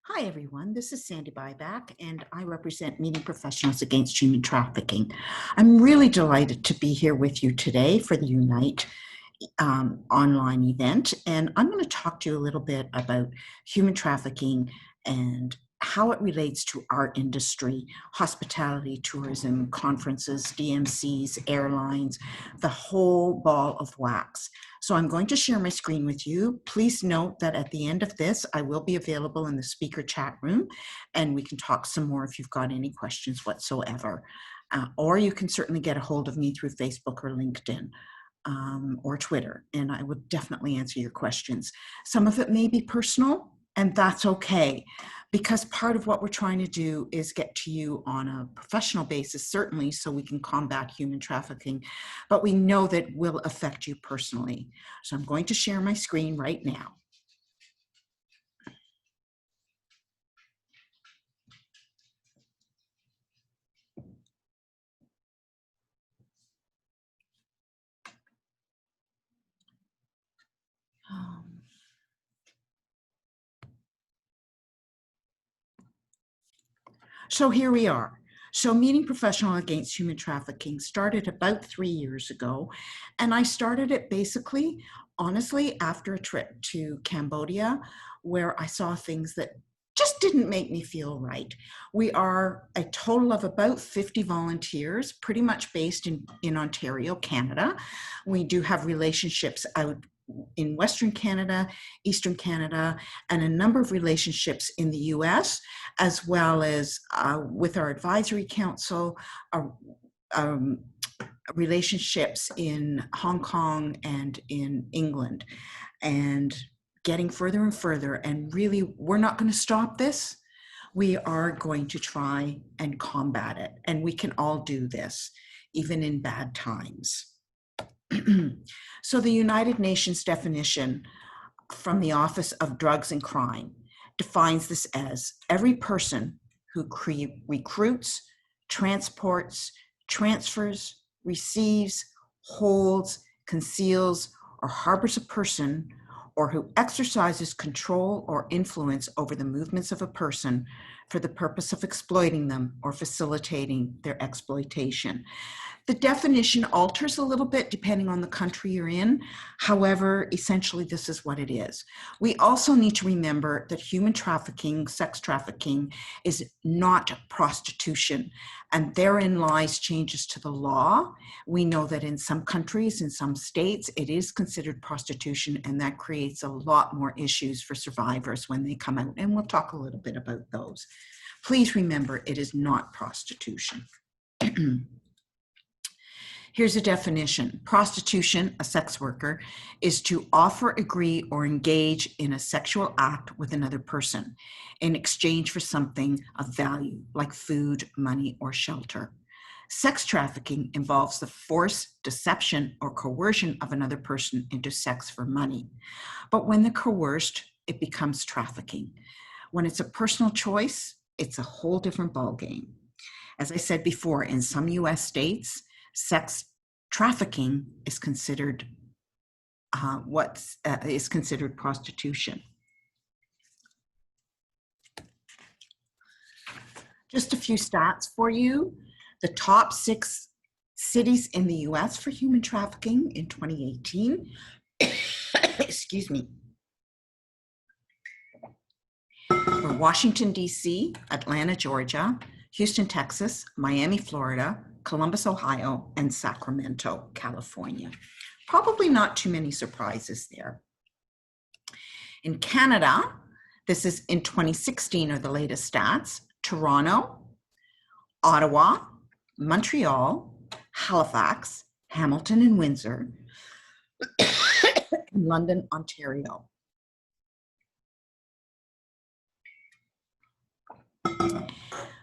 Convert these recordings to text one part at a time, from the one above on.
Hi, everyone. This is Sandy Biback, and I represent Meeting Professionals Against Human Trafficking. I'm really delighted to be here with you today for the Unite online event, and I'm going to talk to you a little bit about human trafficking and how it relates to our industry: hospitality, tourism, conferences, DMCs, airlines, the whole ball of wax. So I'm going to share my screen with you. Please note that at the end of this, I will be available in the speaker chat room, and we can talk some more if you've got any questions whatsoever. Or you can certainly get a hold of me through Facebook or LinkedIn. Or Twitter, and I would definitely answer your questions. Some of it may be personal, and that's okay, because part of what we're trying to do is get to you on a professional basis, certainly, so we can combat human trafficking, but we know that will affect you personally. So I'm going to share my screen right now. So here we are. So Meeting Professional Against Human Trafficking started about 3 years ago, and I started it basically, honestly, after a trip to Cambodia, where I saw things that just didn't make me feel right. We are a total of about 50 volunteers, pretty much based in Ontario, Canada. We do have relationships out in Western Canada, Eastern Canada, and a number of relationships in the US, as well as with our advisory council, relationships in Hong Kong and in England, and getting further and further. And really, we're not going to stop this. We are going to try and combat it. And we can all do this, even in bad times. So the United Nations definition from the Office of Drugs and Crime defines this as every person who recruits, transports, transfers, receives, holds, conceals, or harbors a person, or who exercises control or influence over the movements of a person for the purpose of exploiting them or facilitating their exploitation. The definition alters a little bit depending on the country you're in. However, essentially, this is what it is. We also need to remember that human trafficking, sex trafficking, is not prostitution, and therein lies changes to the law. We know that in some countries, in some states, it is considered prostitution, and that creates a lot more issues for survivors when they come out, and we'll talk a little bit about those. Please remember, it is not prostitution. Here's a definition. Prostitution, a sex worker, is to offer, agree, or engage in a sexual act with another person in exchange for something of value, like food, money, or shelter. Sex trafficking involves the force, deception, or coercion of another person into sex for money. But when they're coerced, it becomes trafficking. When it's a personal choice, it's a whole different ballgame. As I said before, in some US states, sex trafficking is considered considered prostitution. Just a few stats for you. The top 6 cities in the US for human trafficking in 2018, excuse me, were Washington, D.C., Atlanta, Georgia, Houston, Texas, Miami, Florida, Columbus, Ohio, and Sacramento, California. Probably not too many surprises there. In Canada, this is in 2016 are the latest stats: Toronto, Ottawa, Montreal, Halifax, Hamilton and Windsor, and London, Ontario.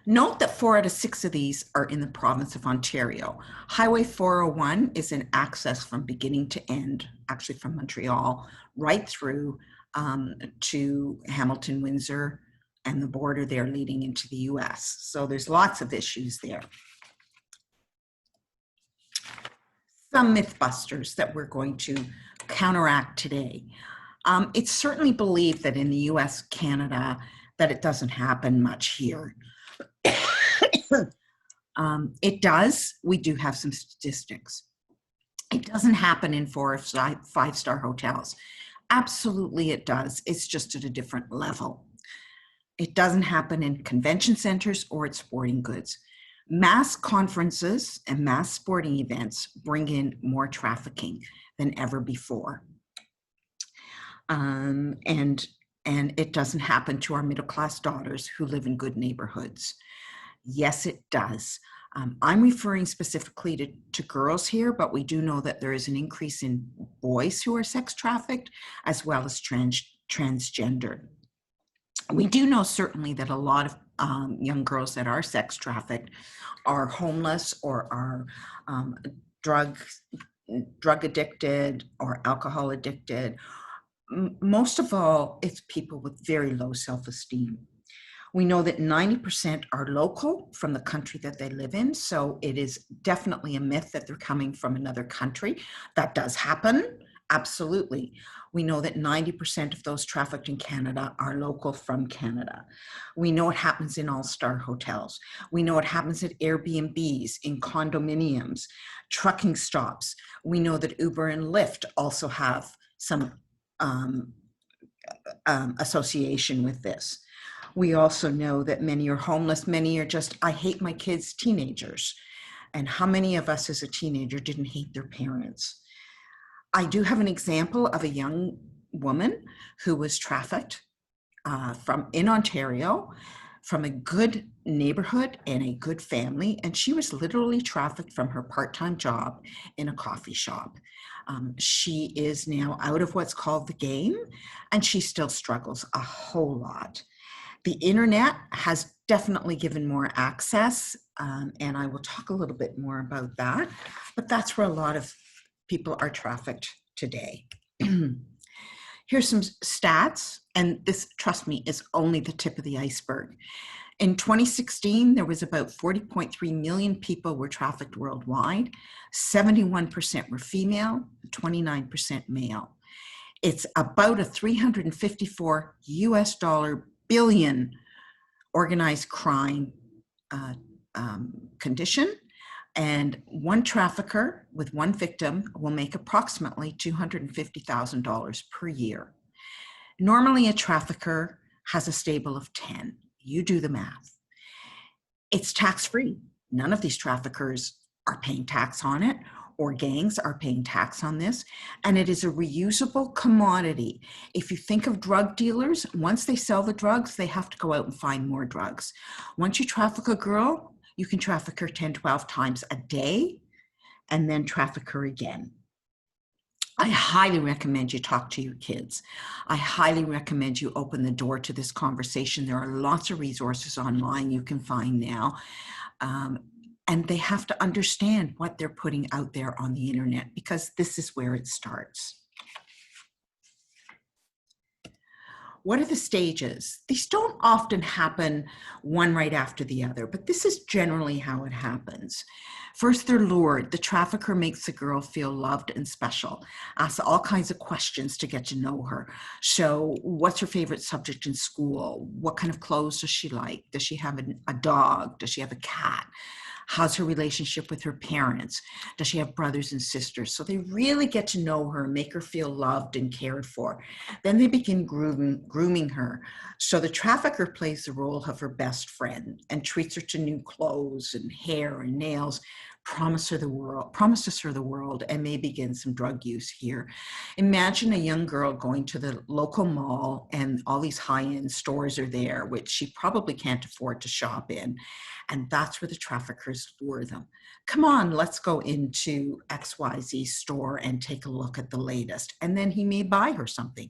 Note that 4 out of 6 of these are in the province of Ontario. Highway 401 is an access from beginning to end, actually from Montreal, right through to Hamilton, Windsor, and the border there leading into the US. So there's lots of issues there. Some Mythbusters that we're going to counteract today. It's certainly believed that in the US, Canada, that it doesn't happen much here. It does. We do have some statistics. It doesn't happen in 4 or 5-star hotels. Absolutely it does. It's just at a different level. It doesn't happen in convention centers or at sporting goods. Mass conferences and mass sporting events bring in more trafficking than ever before. And it doesn't happen to our middle-class daughters who live in good neighborhoods. Yes, it does. I'm referring specifically to girls here, but we do know that there is an increase in boys who are sex trafficked as well as transgender. We do know certainly that a lot of young girls that are sex trafficked are homeless or are drug addicted or alcohol addicted. Most of all, it's people with very low self-esteem. We know that 90% are local from the country that they live in, so it is definitely a myth that they're coming from another country. That does happen, absolutely. We know that 90% of those trafficked in Canada are local from Canada. We know it happens in all-star hotels. We know it happens at Airbnbs, in condominiums, trucking stops. We know that Uber and Lyft also have some association with this. We also know that many are homeless, many are just, I hate my kids, teenagers. And how many of us as a teenager didn't hate their parents? I do have an example of a young woman who was trafficked in Ontario, from a good neighborhood and a good family, and she was literally trafficked from her part-time job in a coffee shop. She is now out of what's called the game, and she still struggles a whole lot. The internet has definitely given more access, and I will talk a little bit more about that, but that's where a lot of people are trafficked today. Here's some stats, and this, trust me, is only the tip of the iceberg. In 2016, there was about 40.3 million people were trafficked worldwide. 71% were female, 29% male. It's about a $354 billion organized crime condition, and one trafficker with one victim will make approximately $250,000 per year. Normally, a trafficker has a stable of 10. You do the math. It's tax-free. None of these traffickers are paying tax on it, or gangs are paying tax on this, and it is a reusable commodity. If you think of drug dealers, once they sell the drugs, they have to go out and find more drugs. Once you traffic a girl, you can traffic her 10, 12 times a day and then traffic her again. I highly recommend you talk to your kids. I highly recommend you open the door to this conversation. There are lots of resources online you can find now. And they have to understand what they're putting out there on the internet, because this is where it starts. What are the stages? These don't often happen one right after the other, but this is generally how it happens. First, they're lured. The trafficker makes the girl feel loved and special, asks all kinds of questions to get to know her. So, what's her favorite subject in school? What kind of clothes does she like? Does she have a dog? Does she have a cat? How's her relationship with her parents? Does she have brothers and sisters? So they really get to know her, make her feel loved and cared for. Then they begin grooming her. So the trafficker plays the role of her best friend and treats her to new clothes and hair and nails, promises her the world, and may begin some drug use here. Imagine a young girl going to the local mall and all these high-end stores are there, which she probably can't afford to shop in. And that's where the traffickers lure them. Come on, let's go into XYZ store and take a look at the latest. And then he may buy her something.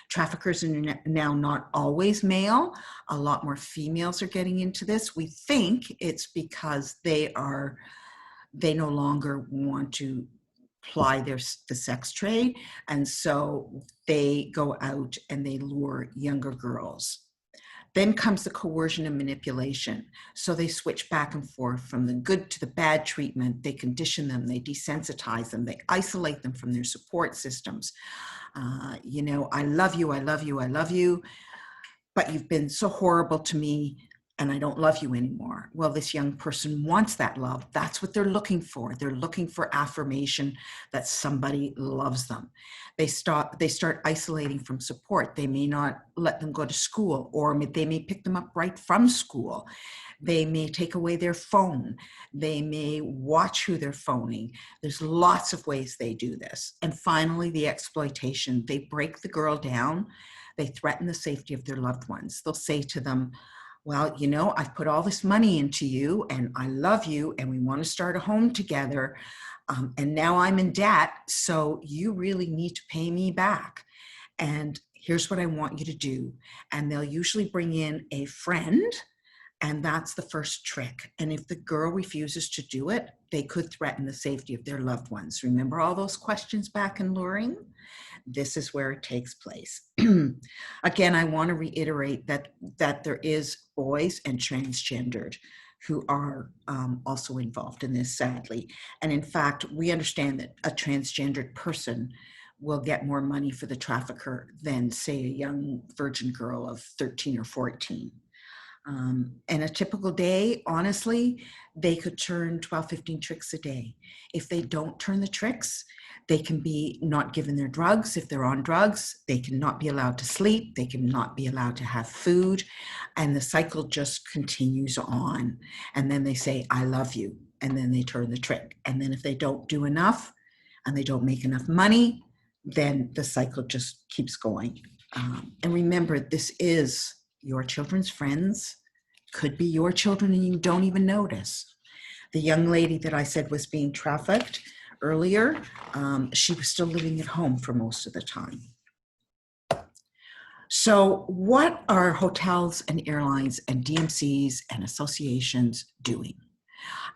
Traffickers are now not always male. A lot more females are getting into this. We think it's because they no longer want to ply the sex trade. And so they go out and they lure younger girls. Then comes the coercion and manipulation. So they switch back and forth from the good to the bad treatment. They condition them, they desensitize them, they isolate them from their support systems. I love you, I love you, I love you. but you've been so horrible to me and I don't love you anymore. Well, this young person wants that love. That's what they're looking for. They're looking for affirmation that somebody loves them. They start isolating from support. They may not let them go to school, or they may pick them up right from school. They may take away their phone. They may watch who they're phoning. There's lots of ways they do this. And finally, the exploitation. They break the girl down. They threaten the safety of their loved ones. They'll say to them, well, you know, I've put all this money into you and I love you and we want to start a home together. And now I'm in debt, so you really need to pay me back. And here's what I want you to do. And they'll usually bring in a friend, and that's the first trick. And if the girl refuses to do it, they could threaten the safety of their loved ones. Remember all those questions back in luring? This is where it takes place. Again, I want to reiterate that there is boys and transgendered who are also involved in this, sadly. And in fact, we understand that a transgendered person will get more money for the trafficker than, say, a young virgin girl of 13 or 14. And a typical day, honestly, they could turn 12, 15 tricks a day. If they don't turn the tricks, they can be not given their drugs. If they're on drugs, they cannot be allowed to sleep. They cannot be allowed to have food. And the cycle just continues on. And then they say, I love you. And then they turn the trick. And then if they don't do enough and they don't make enough money, then the cycle just keeps going. And remember, this is your children's friends, could be your children and you don't even notice. The young lady that I said was being trafficked earlier, she was still living at home for most of the time. So what are hotels and airlines and DMCs and associations doing?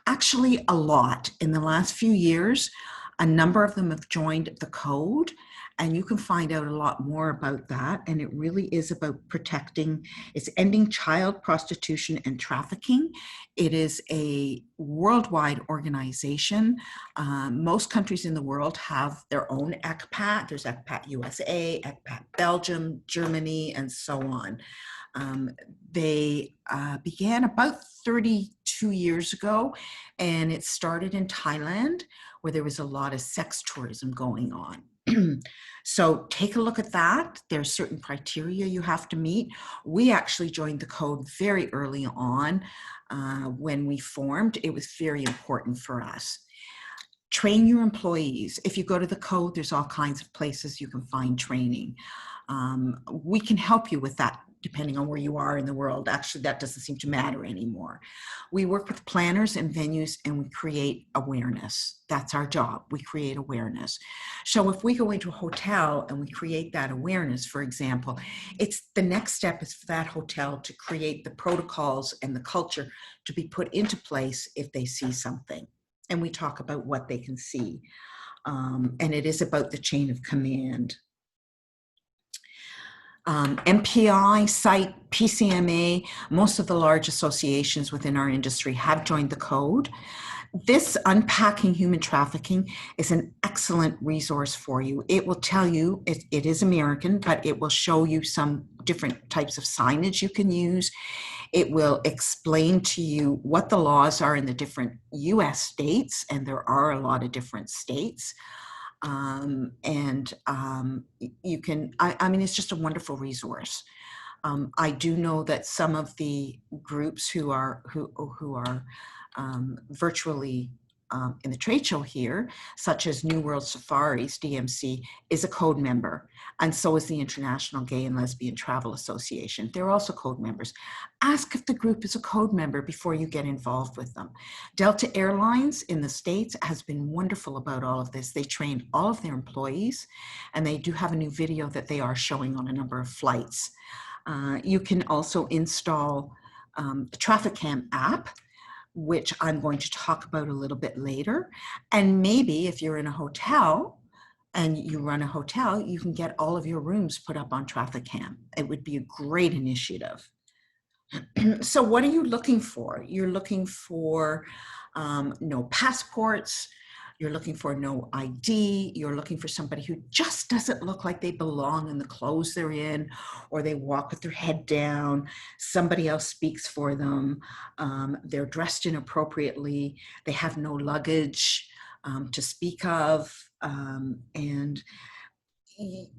Actually, a lot. In the last few years, a number of them have joined the code, and you can find out a lot more about that. And it really is about protecting, it's ending child prostitution and trafficking. It is a worldwide organization. Most countries in the world have their own ECPAT. There's ECPAT USA, ECPAT Belgium, Germany, and so on. They began about 32 years ago, and it started in Thailand, where there was a lot of sex tourism going on. So take a look at that. There's certain criteria you have to meet. We actually joined the code very early on when we formed. It was very important for us. Train your employees. If you go to the code, there's all kinds of places you can find training. We can help you with that depending on where you are in the world. Actually, that doesn't seem to matter anymore. We work with planners and venues and we create awareness. That's our job. We create awareness. So if we go into a hotel and we create that awareness, for example, it's the next step is for that hotel to create the protocols and the culture to be put into place if they see something. And we talk about what they can see. And it is about the chain of command. MPI, SITE, PCMA, most of the large associations within our industry have joined the code. This Unpacking Human Trafficking is an excellent resource for you. It will tell you, it is American, but it will show you some different types of signage you can use. It will explain to you what the laws are in the different US states, and there are a lot of different states. You can, I mean, it's just a wonderful resource. I do know that some of the groups who are virtually in the trade show here, such as New World Safaris, DMC, is a code member, and so is the International Gay and Lesbian Travel Association. They're also code members. Ask if the group is a code member before you get involved with them. Delta Airlines in the States has been wonderful about all of this. They train all of their employees, and they do have a new video that they are showing on a number of flights. You can also install the Trafficking app, which I'm going to talk about a little bit later. And maybe if you're in a hotel and you run a hotel, you can get all of your rooms put up on Trafficking. It would be a great initiative. So what are you looking for? You're looking for no passports. you're looking for no ID, you're looking for somebody who just doesn't look like they belong in the clothes they're in, or they walk with their head down, somebody else speaks for them, they're dressed inappropriately, they have no luggage to speak of, and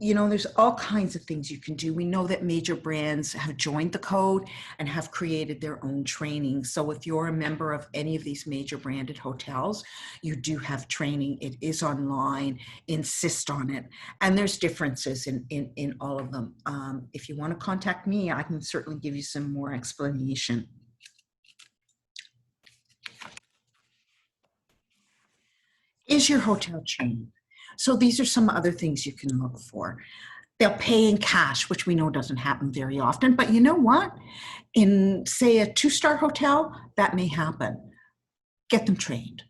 there's all kinds of things you can do. We know that major brands have joined the code and have created their own training. So if you're a member of any of these major branded hotels, you do have training. It is online. Insist on it. And there's differences in all of them. If you want to contact me, I can certainly give you some more explanation. Is your hotel chain? So these are some other things you can look for. They'll pay in cash, which we know doesn't happen very often, but you know what? In, say, a 2-star hotel, that may happen. Get them trained.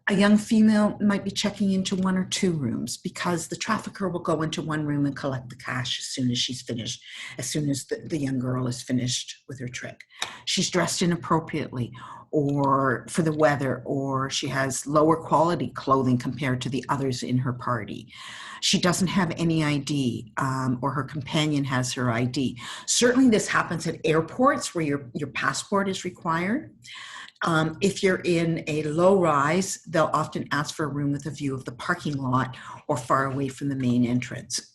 A young female might be checking into 1 or 2 rooms because the trafficker will go into 1 room and collect the cash as soon as she's finished, as soon as the young girl is finished with her trick. She's dressed inappropriately or for the weather, or she has lower quality clothing compared to the others in her party. She doesn't have any ID, or her companion has her ID. Certainly this happens at airports where your passport is required. If you're in a low rise, they'll often ask for a room with a view of the parking lot or far away from the main entrance.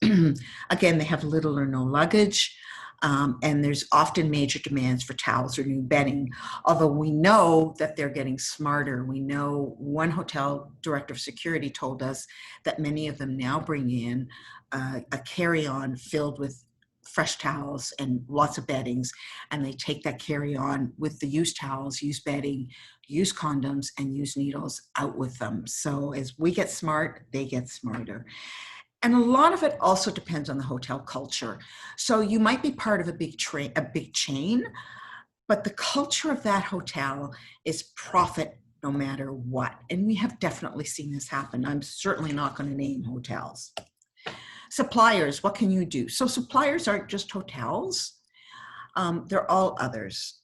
Again, they have little or no luggage, and there's often major demands for towels or new bedding, although we know that they're getting smarter. We know one hotel director of security told us that many of them now bring in a carry-on filled with fresh towels and lots of beddings, and they take that carry-on with the used towels, used bedding, used condoms, and used needles out with them. So as we get smart, they get smarter. And a lot of it also depends on the hotel culture. So you might be part of a big chain, but the culture of that hotel is profit no matter what. And we have definitely seen this happen. I'm certainly not going to name hotels. Suppliers, what can you do? So suppliers aren't just hotels. They're all others.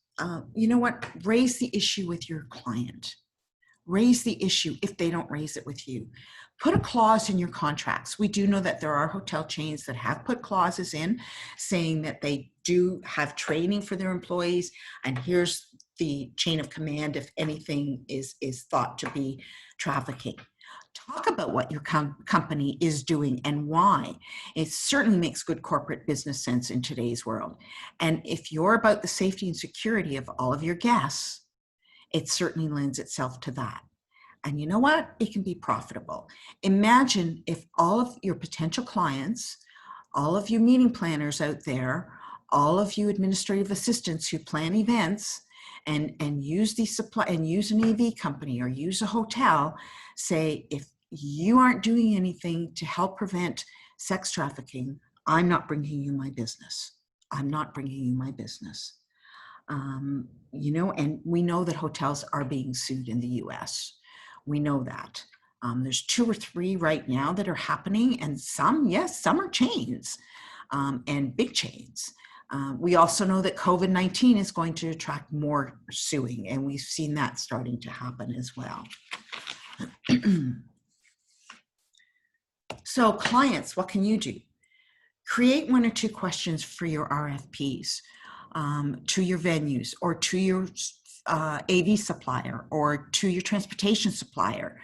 You know what? Raise the issue with your client. Raise the issue if they don't raise it with you. Put a clause in your contracts. We do know that there are hotel chains that have put clauses in saying that they do have training for their employees, and here's the chain of command if anything is thought to be trafficking. Talk about what your company is doing and why. It certainly makes good corporate business sense in today's world. And if you're about the safety and security of all of your guests, it certainly lends itself to that. And you know what? It can be profitable. Imagine if all of your potential clients, all of you meeting planners out there, all of you administrative assistants who plan events and use use an AV company or use a hotel, say, if you aren't doing anything to help prevent sex trafficking, I'm not bringing you my business. I'm not bringing you my business. And we know that hotels are being sued in the US. We know that. There's 2 or 3 right now that are happening, and some are chains, and big chains. We also know that COVID-19 is going to attract more suing, and we've seen that starting to happen as well. So clients, what can you do? Create 1 or 2 questions for your RFPs, to your venues or to your AV supplier or to your transportation supplier.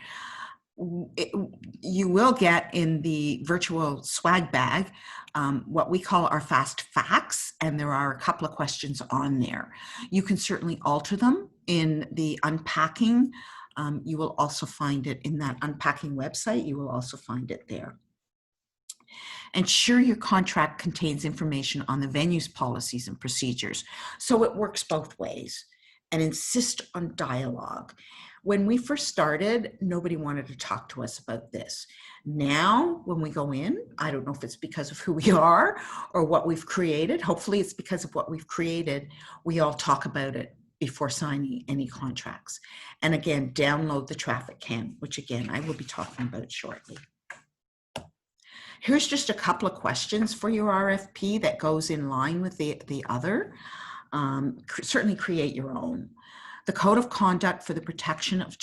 You will get in the virtual swag bag what we call our fast facts, and there are a couple of questions on there. You can certainly alter them in the unpacking. You will also find it in that unpacking website. You will also find it there. Ensure your contract contains information on the venue's policies and procedures, so it works both ways. And insist on dialogue. When we first started, nobody wanted to talk to us about this. Now, when we go in, I don't know if it's because of who we are or what we've created. Hopefully it's because of what we've created. We all talk about it before signing any contracts. And again, download the traffic cam, which again, I will be talking about shortly. Here's just a couple of questions for your RFP that goes in line with the other. Certainly create your own. The Code of Conduct for the Protection of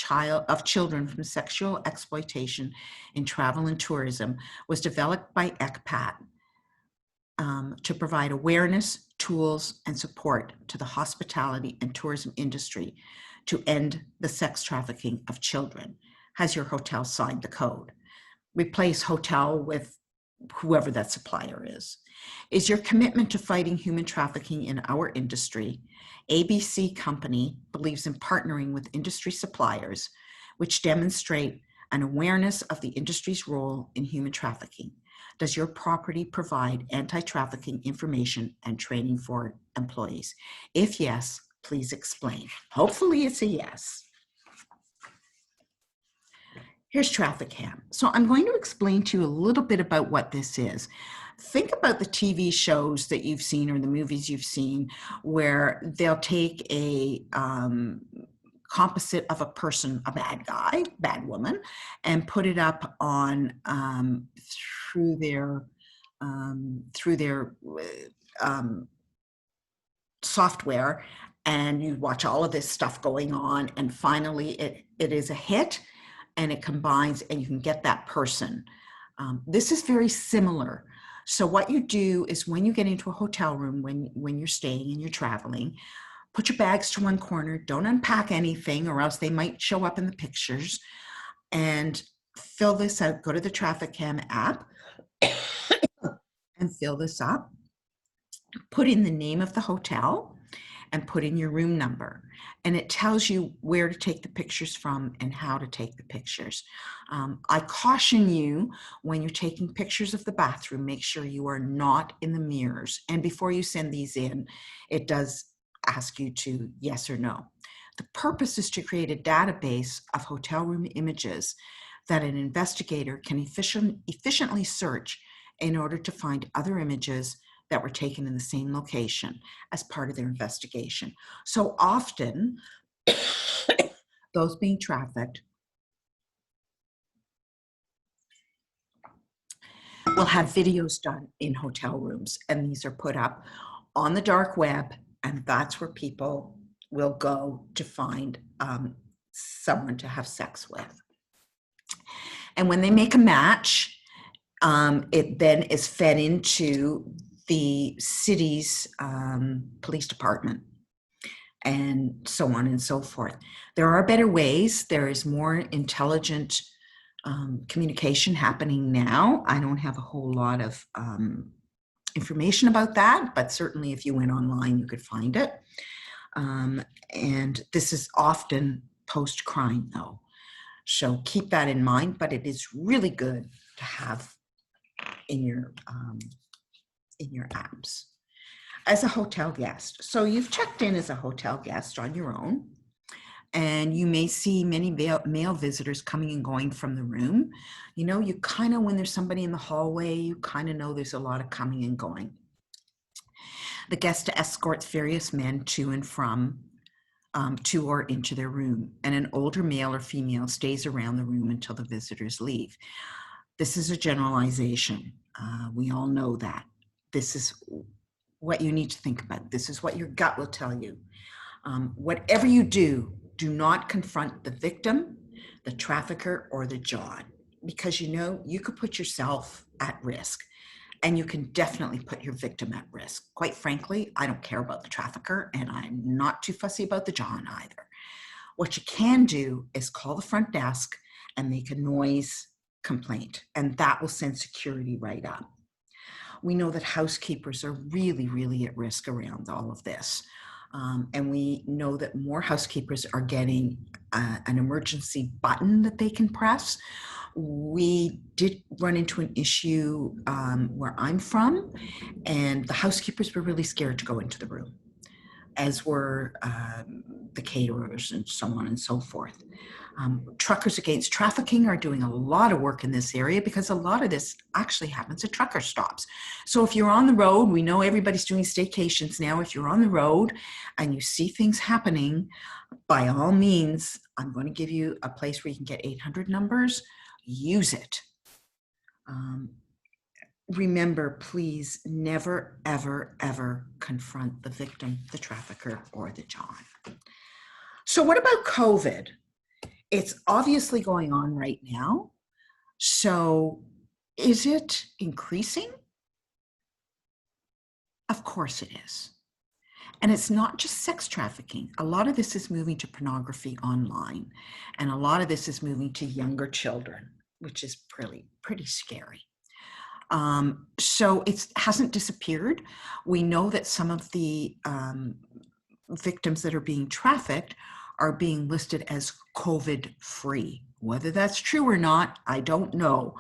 Children from Sexual Exploitation in Travel and Tourism was developed by ECPAT to provide awareness, tools, and support to the hospitality and tourism industry to end the sex trafficking of children. Has your hotel signed the code? Replace hotel with whoever that supplier is. Is your commitment to fighting human trafficking in our industry? ABC Company believes in partnering with industry suppliers, which demonstrate an awareness of the industry's role in human trafficking. Does your property provide anti-trafficking information and training for employees? If yes, please explain. Hopefully it's a yes. Here's Trafficking. So I'm going to explain to you a little bit about what this is. Think about the TV shows that you've seen or the movies you've seen where they'll take a composite of a person, a bad guy, bad woman, and put it up on through their software, and you watch all of this stuff going on, and finally it is a hit, and it combines, and you can get that person. This is very similar. So what you do is when you get into a hotel room, when you're staying and you're traveling, put your bags to one corner, don't unpack anything or else they might show up in the pictures, and fill this out. Go to the Trafficking app and fill this up. Put in the name of the hotel and put in your room number. And it tells you where to take the pictures from and how to take the pictures. I caution you when you're taking pictures of the bathroom, make sure you are not in the mirrors. And before you send these in, it does ask you to yes or no. The purpose is to create a database of hotel room images that an investigator can efficiently search in order to find other images that were taken in the same location as part of their investigation. So often, those being trafficked will have videos done in hotel rooms, and these are put up on the dark web, and that's where people will go to find someone to have sex with. And when they make a match, it then is fed into the city's police department, and so on and so forth. There are better ways. There is more intelligent communication happening now. I don't have a whole lot of information about that, but certainly if you went online, you could find it. And this is often post-crime though. So keep that in mind, but it is really good to have in your apps. As a hotel guest, so you've checked in as a hotel guest on your own, and you may see many male visitors coming and going from the room. You know, you kind of, when there's somebody in the hallway, you kind of know there's a lot of coming and going. The guest escorts various men to and from, to or into their room, and an older male or female stays around the room until the visitors leave. This is a generalization. We all know that. This is what you need to think about. This is what your gut will tell you. Whatever you do, do not confront the victim, the trafficker, or the John, because you know you could put yourself at risk, and you can definitely put your victim at risk. Quite frankly, I don't care about the trafficker, and I'm not too fussy about the John either. What you can do is call the front desk and make a noise complaint, and that will send security right up. We know that housekeepers are really, really at risk around all of this. And we know that more housekeepers are getting an emergency button that they can press. We did run into an issue where I'm from, and the housekeepers were really scared to go into the room, as were the caterers and so on and so forth. Truckers Against Trafficking are doing a lot of work in this area because a lot of this actually happens at trucker stops. So if you're on the road, we know everybody's doing staycations now. If you're on the road and you see things happening, by all means, I'm going to give you a place where you can get 800 numbers. Use it. Remember, please never, ever, ever confront the victim, the trafficker, or the John. So what about COVID? It's obviously going on right now. So is it increasing? Of course it is. And it's not just sex trafficking. A lot of this is moving to pornography online. And a lot of this is moving to younger children, which is pretty scary. So it hasn't disappeared. We know that some of the victims that are being trafficked are being listed as COVID-free. Whether that's true or not, I don't know.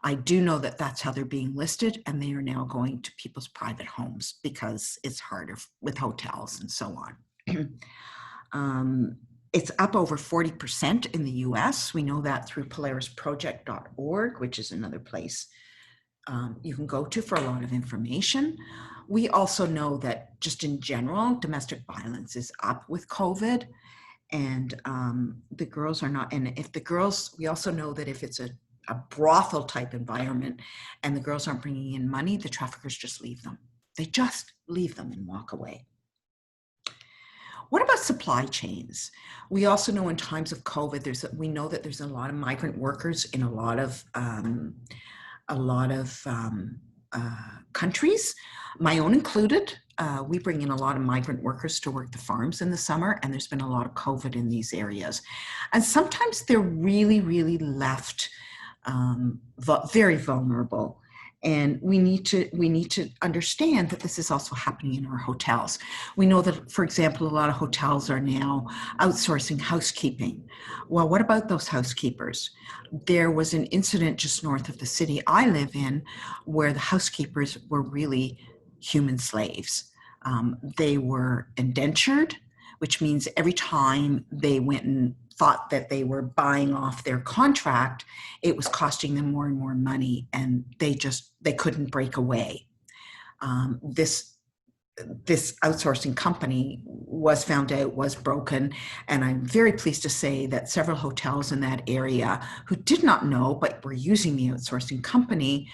I do know that that's how they're being listed, and they are now going to people's private homes because it's harder with hotels and so on. It's up over 40% in the US. We know that through polarisproject.org, which is another place you can go to for a lot of information. We also know that just in general, domestic violence is up with COVID, and the girls are not, and if the girls, we also know that if it's a brothel type environment and the girls aren't bringing in money, the traffickers just leave them. They just leave them and walk away. What about supply chains? We also know in times of COVID, we know that there's a lot of migrant workers in a lot of countries, my own included. We bring in a lot of migrant workers to work the farms in the summer, and there's been a lot of COVID in these areas. And sometimes they're really, really left very vulnerable. And we need to understand that this is also happening in our hotels. We know that, for example, a lot of hotels are now outsourcing housekeeping. Well, what about those housekeepers? There was an incident just north of the city I live in where the housekeepers were really human slaves. They were indentured, which means every time they went and thought that they were buying off their contract, it was costing them more and more money, and they couldn't break away. This outsourcing company was found out, was broken, and I'm very pleased to say that several hotels in that area who did not know but were using the outsourcing company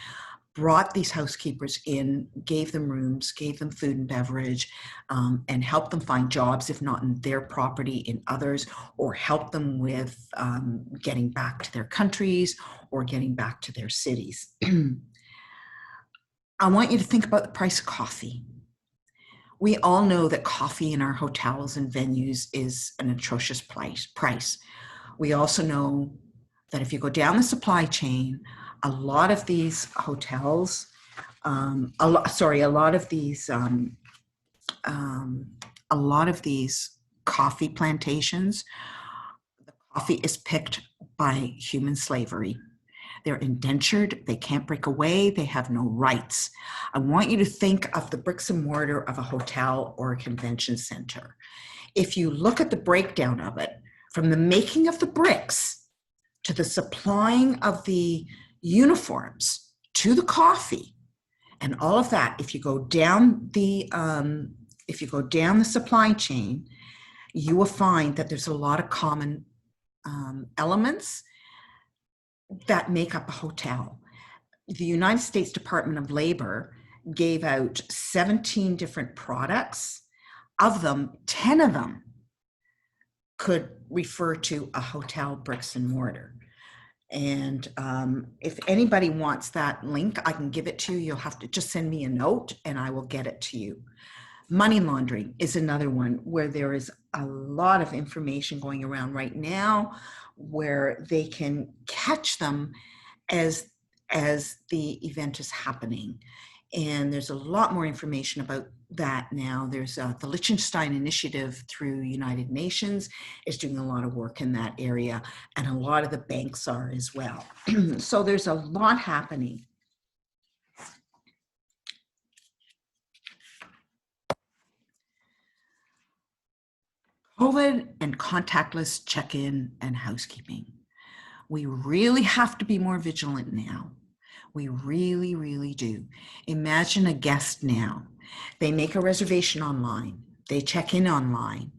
brought these housekeepers in, gave them rooms, gave them food and beverage, and helped them find jobs, if not in their property, in others, or helped them with getting back to their countries or getting back to their cities. I want you to think about the price of coffee. We all know that coffee in our hotels and venues is an atrocious price. We also know that if you go down the supply chain, a lot of these hotels, a lot of these coffee plantations, the coffee is picked by human slavery. They're indentured, they can't break away, they have no rights. I want you to think of the bricks and mortar of a hotel or a convention center. If you look at the breakdown of it, from the making of the bricks to the supplying of the uniforms to the coffee and all of that, if you go down the supply chain, you will find that there's a lot of common elements that make up a hotel. The United States Department of Labor gave out 17 different products. Of them, 10 of them could refer to a hotel bricks and mortar. And if anybody wants that link, I can give it to you. You'll have to just send me a note and I will get it to you. Money laundering is another one where there is a lot of information going around right now where they can catch them as the event is happening. And there's a lot more information about that now. There's the Liechtenstein Initiative through United Nations is doing a lot of work in that area, and a lot of the banks are as well. So there's a lot happening. COVID and contactless check-in and housekeeping. We really have to be more vigilant now. We really, really do. Imagine a guest now. They make a reservation online. They check in online.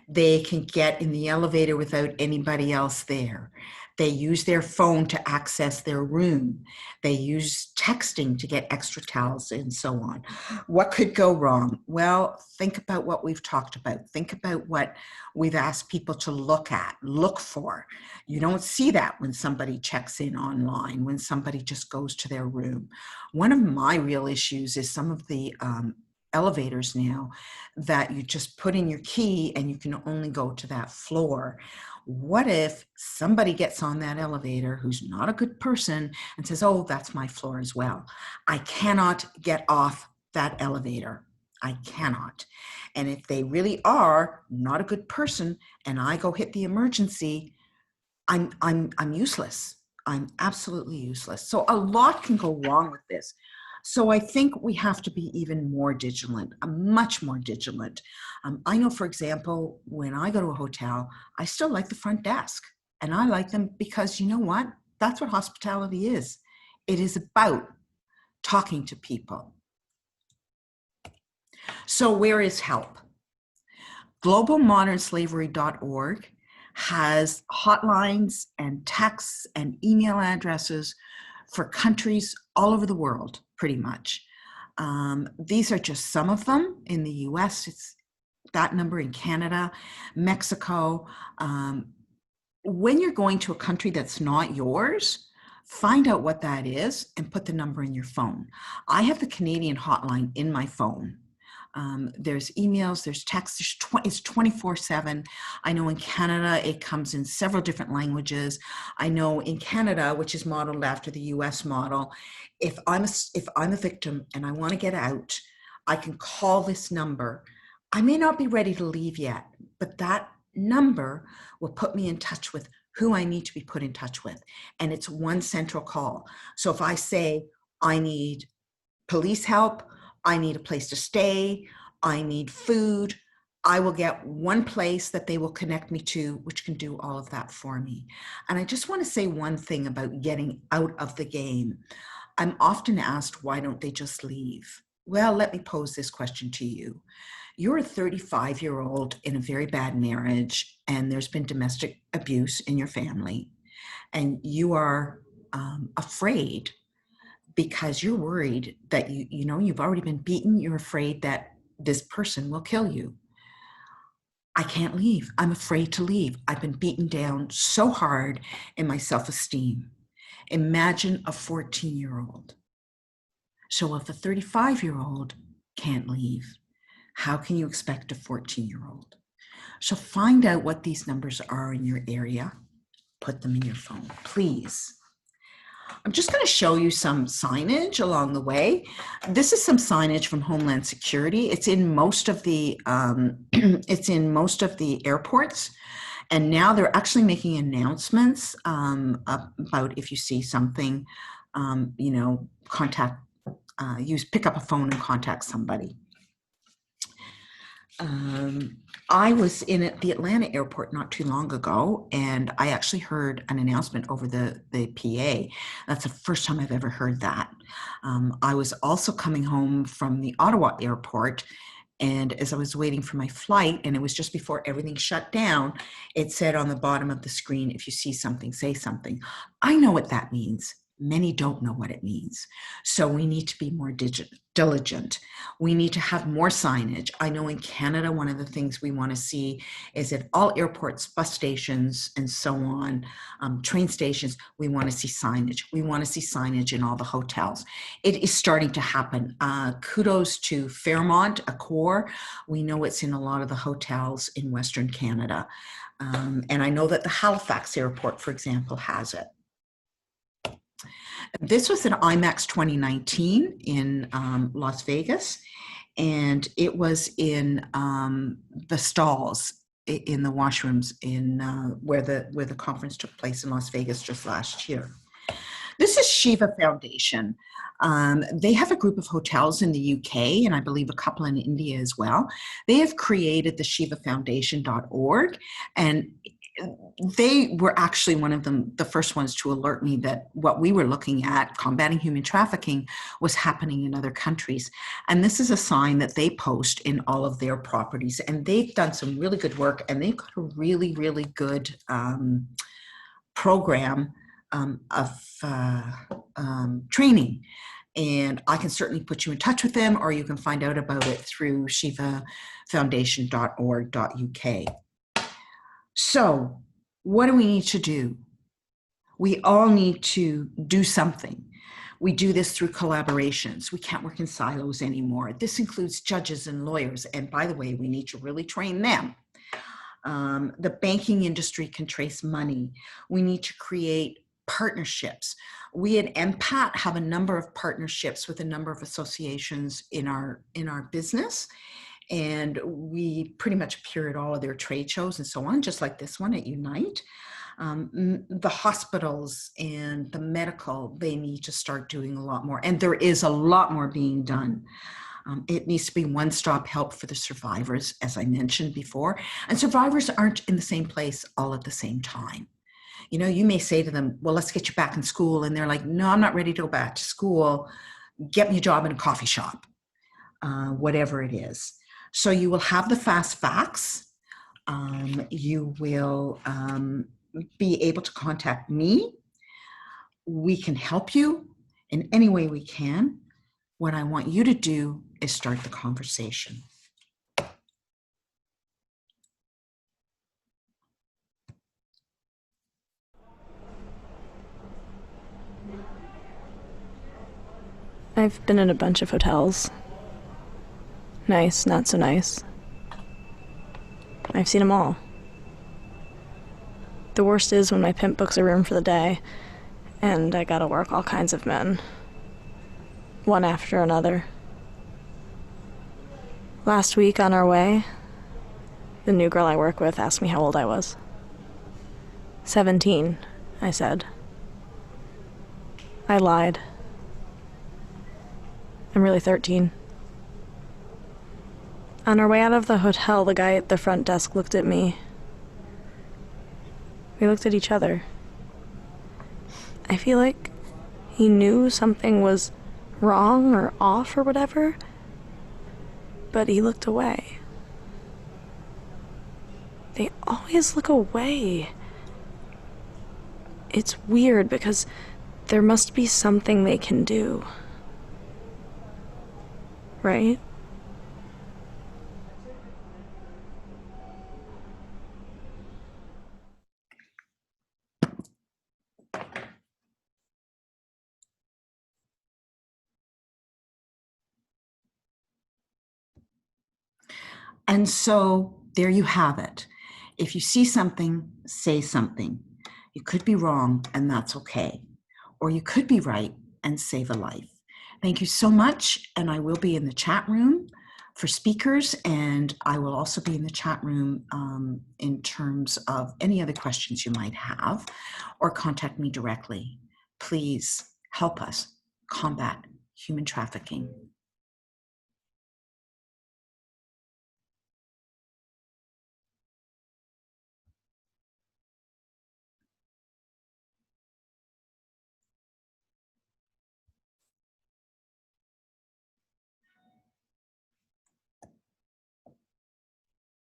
They can get in the elevator without anybody else there. They use their phone to access their room. They use texting to get extra towels and so on. What could go wrong? Well, think about what we've talked about. Think about what we've asked people to look at, look for. You don't see that when somebody checks in online, when somebody just goes to their room. One of my real issues is some of the elevators now that you just put in your key and you can only go to that floor. What if somebody gets on that elevator who's not a good person and says, oh, that's my floor as well? I cannot get off that elevator. I cannot. And if they really are not a good person and I go hit the emergency, I'm useless. I'm absolutely useless. So a lot can go wrong with this. So I think we have to be even more vigilant, much more vigilant. I know, for example, when I go to a hotel, I still like the front desk. And I like them because, you know what? That's what hospitality is. It is about talking to people. So where is help? globalmodernslavery.org has hotlines and texts and email addresses for countries all over the world, pretty much. These are just some of them. In the US, it's that number. In Canada, Mexico. When you're going to a country that's not yours, find out what that is and put the number in your phone. I have the Canadian hotline in my phone. There's emails, there's texts, it's 24/7. I know in Canada, it comes in several different languages. I know in Canada, which is modeled after the US model, if I'm a victim and I want to get out, I can call this number. I may not be ready to leave yet, but that number will put me in touch with who I need to be put in touch with. And it's one central call. So if I say, I need police help, I need a place to stay, I need food, I will get one place that they will connect me to, which can do all of that for me. And I just want to say one thing about getting out of the game. I'm often asked, why don't they just leave? Well, let me pose this question to you. You're a 35-year-old in a very bad marriage, and there's been domestic abuse in your family, and you are afraid because you're worried that you've already been beaten. You're afraid that this person will kill you. I can't leave. I'm afraid to leave. I've been beaten down so hard in my self-esteem. Imagine a 14-year-old. So if a 35-year-old can't leave, how can you expect a 14-year-old? So find out what these numbers are in your area. Put them in your phone, please. I'm just going to show you some signage along the way. This is some signage from Homeland Security. It's in most of the airports, and now they're actually making announcements about if you see something, pick up a phone and contact somebody. I was in the Atlanta airport not too long ago, and I actually heard an announcement over the PA. That's the first time I've ever heard that. I was also coming home from the Ottawa airport, and as I was waiting for my flight, and it was just before everything shut down, it said on the bottom of the screen, if you see something, say something. I know what that means. Many don't know what it means. So we need to be more diligent. We need to have more signage. I know in Canada, one of the things we want to see is at all airports, bus stations, and so on, train stations, we want to see signage. We want to see signage in all the hotels. It is starting to happen. Kudos to Fairmont, Accor. We know it's in a lot of the hotels in Western Canada. And I know that the Halifax airport, for example, has it. This was an IMAX 2019 in Las Vegas, and it was in the stalls in the washrooms in where the conference took place in Las Vegas just last year. This is Shiva Foundation. They have a group of hotels in the UK, and I believe a couple in India as well. They have created the shivafoundation.org, and they were actually one of the first ones to alert me that what we were looking at, combating human trafficking, was happening in other countries. And this is a sign that they post in all of their properties. And they've done some really good work, and they've got a really, really good program of training. And I can certainly put you in touch with them, or you can find out about it through shivafoundation.org.uk. So what do we need to do? We all need to do something. We do this through collaborations. We can't work in silos anymore. This includes judges and lawyers. And by the way, we need to really train them. The banking industry can trace money. We need to create partnerships. We at MPAT have a number of partnerships with a number of associations in our business. And we pretty much appear at all of their trade shows and so on, just like this one at Unite. The hospitals and the medical, they need to start doing a lot more. And there is a lot more being done. It needs to be one-stop help for the survivors, as I mentioned before. And survivors aren't in the same place all at the same time. You know, you may say to them, well, let's get you back in school. And they're like, no, I'm not ready to go back to school. Get me a job in a coffee shop, whatever it is. So you will have the fast facts. You will be able to contact me. We can help you in any way we can. What I want you to do is start the conversation. I've been in a bunch of hotels. Nice, not so nice. I've seen them all. The worst is when my pimp books a room for the day, and I gotta work all kinds of men. One after another. Last week on our way, the new girl I work with asked me how old I was. 17, I said. I lied. I'm really 13. On our way out of the hotel, the guy at the front desk looked at me. We looked at each other. I feel like he knew something was wrong or off or whatever, but he looked away. They always look away. It's weird because there must be something they can do. Right? And so there you have it. If you see something, say something. You could be wrong, and that's okay. Or you could be right and save a life. Thank you so much. And I will be in the chat room for speakers, and I will also be in the chat room in terms of any other questions you might have, or contact me directly. Please help us combat human trafficking.